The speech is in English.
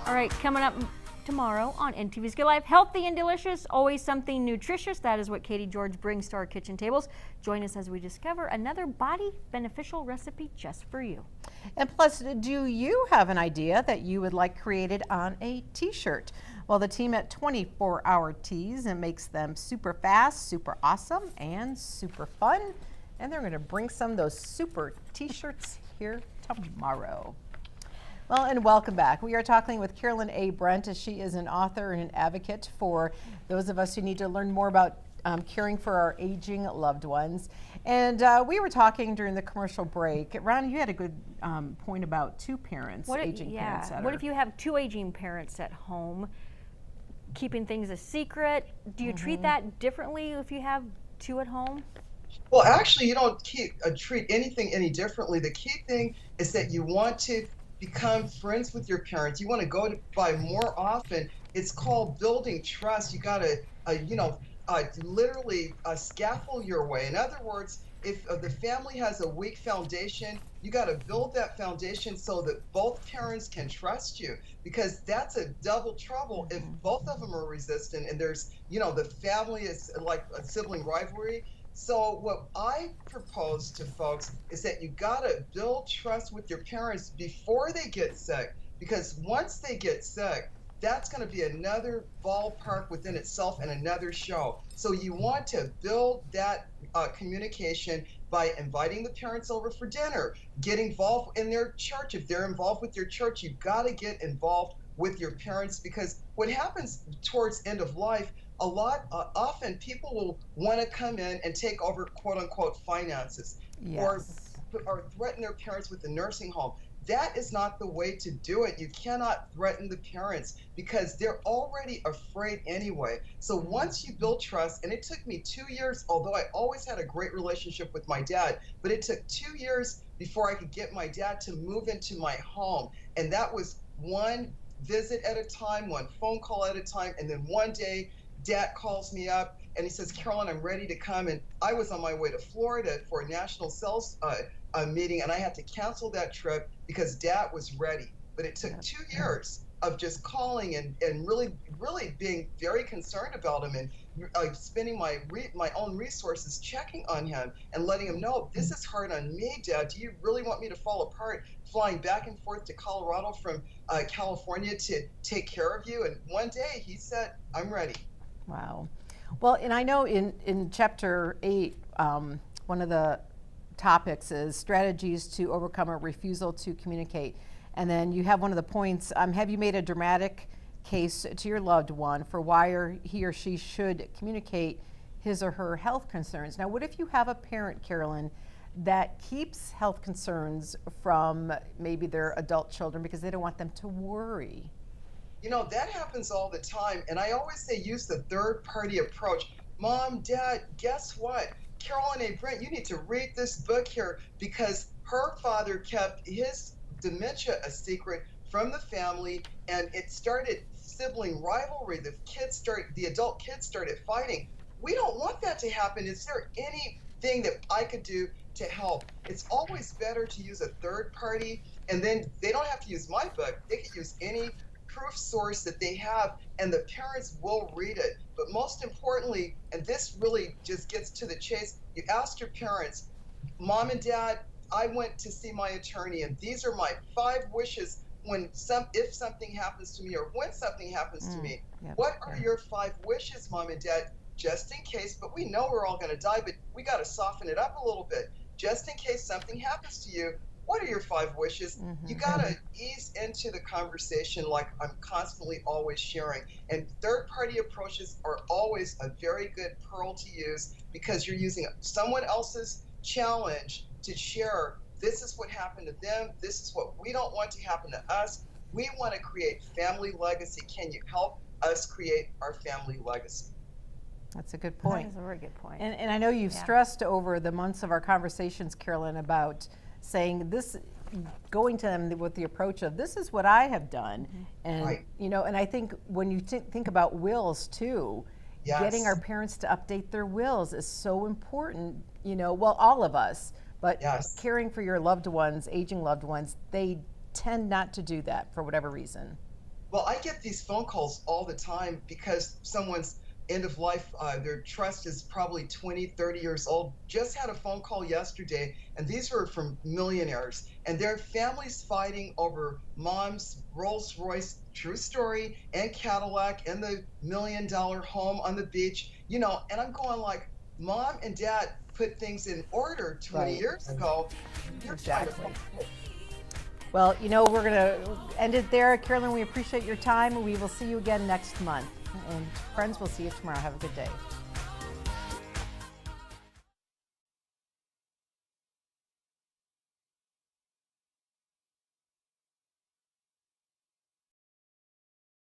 All right, coming up tomorrow on NTV's Good Life, healthy and delicious, always something nutritious. That is what Katie George brings to our kitchen tables. Join us as we discover another body beneficial recipe just for you. And plus, do you have an idea that you would like created on a t-shirt? Well, the team at 24 Hour Tees and makes them super fast, super awesome, and super fun. And they're going to bring some of those super t-shirts here tomorrow. Well, and welcome back. We are talking with Carolyn A. Brent, as she is an author and an advocate for those of us who need to learn more about caring for our aging loved ones. And we were talking during the commercial break. Ron, you had a good point about two parents, aging parents. What if you have two aging parents at home, keeping things a secret? Do you treat that differently if you have two at home? Well, actually, you don't treat anything any differently. The key thing is that you want to become friends with your parents. You want to go by more often. It's called building trust. You got to, literally scaffold your way. In other words, if the family has a weak foundation, you got to build that foundation so that both parents can trust you, because that's a double trouble if both of them are resistant and there's, the family is like a sibling rivalry. So what I propose to folks is that you gotta build trust with your parents before they get sick, because once they get sick, that's gonna be another ballpark within itself and another show. So you want to build that communication by inviting the parents over for dinner, get involved in their church. If they're involved with your church, you gotta get involved with your parents, because what happens towards end of life, often people will want to come in and take over quote unquote finances, or threaten their parents with the nursing home. That is not the way to do it. You cannot threaten the parents because they're already afraid anyway. So once you build trust, and it took me 2 years, although I always had a great relationship with my dad, but it took 2 years before I could get my dad to move into my home. And that was one visit at a time, one phone call at a time. And then one day, Dad calls me up and he says, Carolyn, I'm ready to come. And I was on my way to Florida for a national sales meeting, and I had to cancel that trip because Dad was ready. But it took 2 years of just calling and really being very concerned about him, and spending my own resources checking on him and letting him know, this is hard on me, Dad. Do you really want me to fall apart, flying back and forth to Colorado from California to take care of you? And one day he said, I'm ready. Wow. Well, and I know in chapter 8, one of the topics is strategies to overcome a refusal to communicate. And then you have one of the points, have you made a dramatic case to your loved one for why he or she should communicate his or her health concerns? Now, what if you have a parent, Carolyn, that keeps health concerns from maybe their adult children because they don't want them to worry? That happens all the time. And I always say use the third party approach. Mom, Dad, guess what? Carolyn A. Brent, you need to read this book here, because her father kept his dementia a secret from the family, and it started sibling rivalry. The adult kids started fighting. We don't want that to happen. Is there anything that I could do to help? It's always better to use a third party, and then they don't have to use my book. They could use any proof source that they have, and the parents will read it. But most importantly, and this really just gets to the chase, you ask your parents, Mom and Dad, I went to see my attorney, and these are my 5 wishes if something happens to me, or when something happens to me. What are your 5 wishes, Mom and Dad, just in case? But we know we're all going to die, but we got to soften it up a little bit. Just in case something happens to you, what are your 5 wishes? You got to ease into the conversation, like I'm constantly always sharing. And third-party approaches are always a very good pearl to use, because you're using someone else's challenge to share. This is what happened to them. This is what we don't want to happen to us. We want to create family legacy. Can you help us create our family legacy? That's a good point. That is a very good point. And I know you've stressed over the months of our conversations, Carolyn, about saying this, going to them with the approach of, this is what I have done. And, and I think when you think about wills too, getting our parents to update their wills is so important, well, all of us, but caring for your loved ones, aging loved ones, they tend not to do that for whatever reason. Well, I get these phone calls all the time because someone's end of life, their trust is probably 20, 30 years old. Just had a phone call yesterday, and these were from millionaires, and their families fighting over mom's Rolls Royce, true story, and Cadillac, and the $1 million home on the beach, and I'm going like, mom and dad put things in order 20 Right. years ago. You're trying to Exactly. Well, we're going to end it there. Carolyn, we appreciate your time. We will see you again next month. And friends, we'll see you tomorrow. Have a good day.